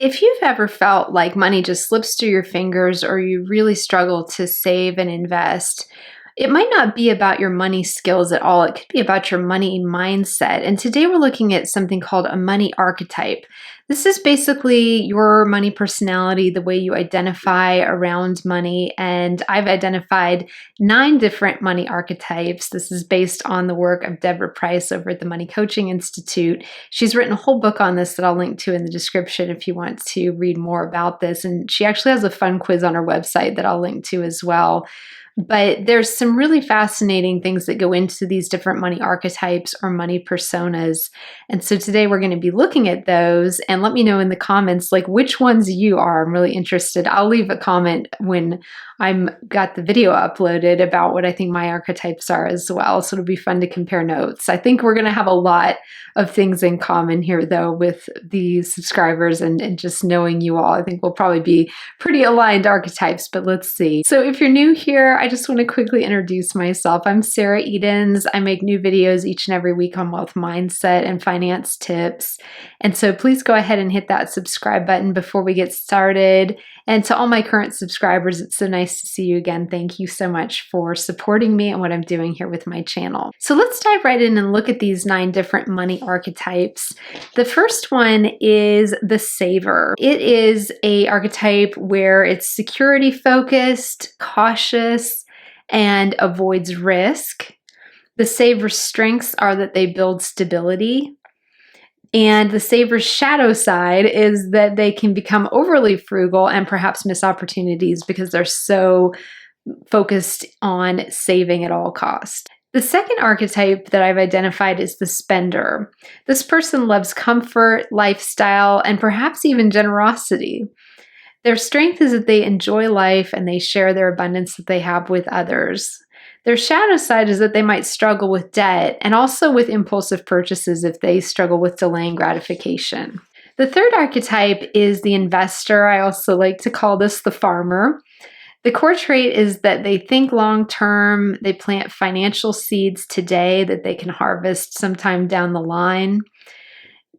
If you've ever felt like money just slips through your fingers or you really struggle to save and invest, it might not be about your money skills at all. It could be about your money mindset. And today we're looking at something called a money archetype. This is basically your money personality, the way you identify around money. And I've identified 9 different money archetypes. This is based on the work of Deborah Price over at the Money Coaching Institute. She's written a whole book on this that I'll link to in the description if you want to read more about this. And she actually has a fun quiz on her website that I'll link to as well. But there's some really fascinating things that go into these different money archetypes or money personas. And so today we're going to be looking at those, and let me know in the comments like which ones you are. I'm really interested. I'll leave a comment when I'm got the video uploaded about what I think my archetypes are as well. So it'll be fun to compare notes. I think we're going to have a lot of things in common here though with the subscribers and just knowing you all. I think we'll probably be pretty aligned archetypes, but let's see. So if you're new here, I just want to quickly introduce myself. I'm Sarah Edens. I make new videos each and every week on wealth mindset and finance tips. And so please go ahead and hit that subscribe button before we get started. And to all my current subscribers, it's so nice to see you again. Thank you so much for supporting me and what I'm doing here with my channel. So let's dive right in and look at these 9 different money archetypes. The first one is the saver. It is an archetype where it's security focused, cautious, and avoids risk. The saver's strengths are that they build stability. And the saver's shadow side is that they can become overly frugal and perhaps miss opportunities because they're so focused on saving at all costs. The second archetype that I've identified is the spender. This person loves comfort, lifestyle, and perhaps even generosity. Their strength is that they enjoy life and they share their abundance that they have with others. Their shadow side is that they might struggle with debt and also with impulsive purchases if they struggle with delaying gratification. The third archetype is the investor. I also like to call this the farmer. The core trait is that they think long term, they plant financial seeds today that they can harvest sometime down the line.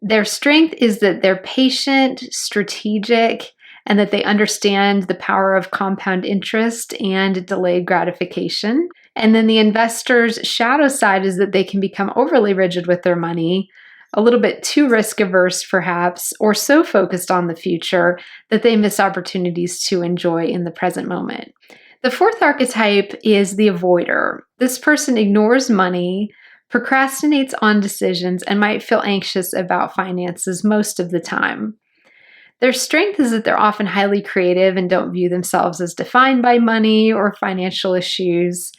Their strength is that they're patient, strategic, and that they understand the power of compound interest and delayed gratification. And then the investor's shadow side is that they can become overly rigid with their money, a little bit too risk averse perhaps, or so focused on the future that they miss opportunities to enjoy in the present moment. The fourth archetype is the avoider. This person ignores money, procrastinates on decisions, and might feel anxious about finances most of the time. Their strength is that they're often highly creative and don't view themselves as defined by money or financial issues.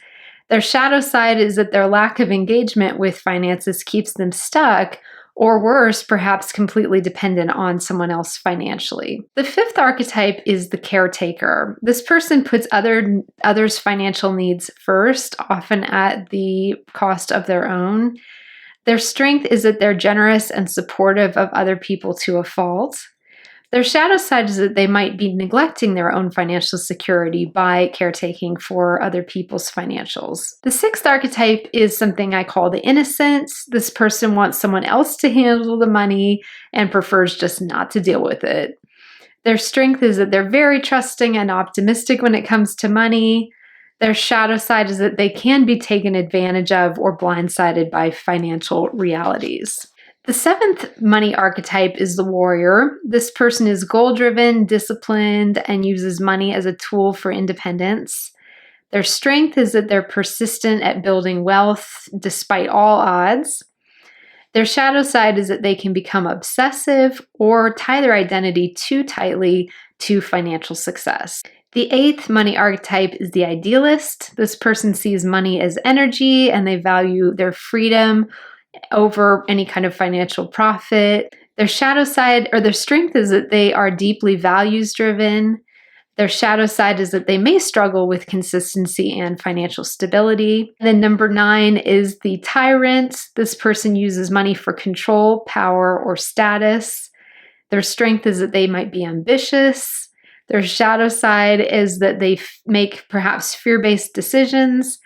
Their shadow side is that their lack of engagement with finances keeps them stuck, or worse, perhaps completely dependent on someone else financially. The fifth archetype is the caretaker. This person puts others' financial needs first, often at the cost of their own. Their strength is that they're generous and supportive of other people to a fault. Their shadow side is that they might be neglecting their own financial security by caretaking for other people's financials. The sixth archetype is something I call the innocent. This person wants someone else to handle the money and prefers just not to deal with it. Their strength is that they're very trusting and optimistic when it comes to money. Their shadow side is that they can be taken advantage of or blindsided by financial realities. The seventh money archetype is the warrior. This person is goal-driven, disciplined, and uses money as a tool for independence. Their strength is that they're persistent at building wealth despite all odds. Their shadow side is that they can become obsessive or tie their identity too tightly to financial success. The eighth money archetype is the idealist. This person sees money as energy and they value their freedom over any kind of financial profit. Their shadow side or their strength is that they are deeply values driven. Their shadow side is that they may struggle with consistency and financial stability. And then number 9 is the tyrant. This person uses money for control, power, or status. Their strength is that they might be ambitious. Their shadow side is that they make perhaps fear-based decisions.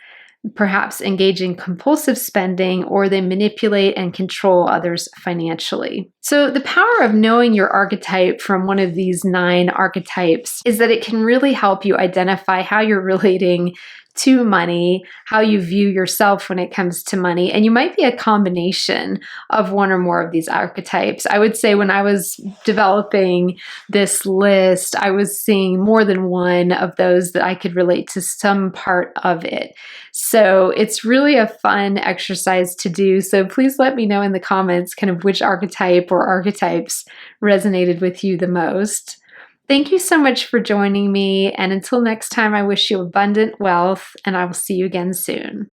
perhaps engage in compulsive spending, or they manipulate and control others financially. So the power of knowing your archetype from one of these 9 archetypes is that it can really help you identify how you're relating to money, how you view yourself when it comes to money, and you might be a combination of one or more of these archetypes. I would say when I was developing this list, I was seeing more than one of those that I could relate to some part of it. So it's really a fun exercise to do. So please let me know in the comments kind of which archetype or archetypes resonated with you the most. Thank you so much for joining me, and until next time, I wish you abundant wealth, and I will see you again soon.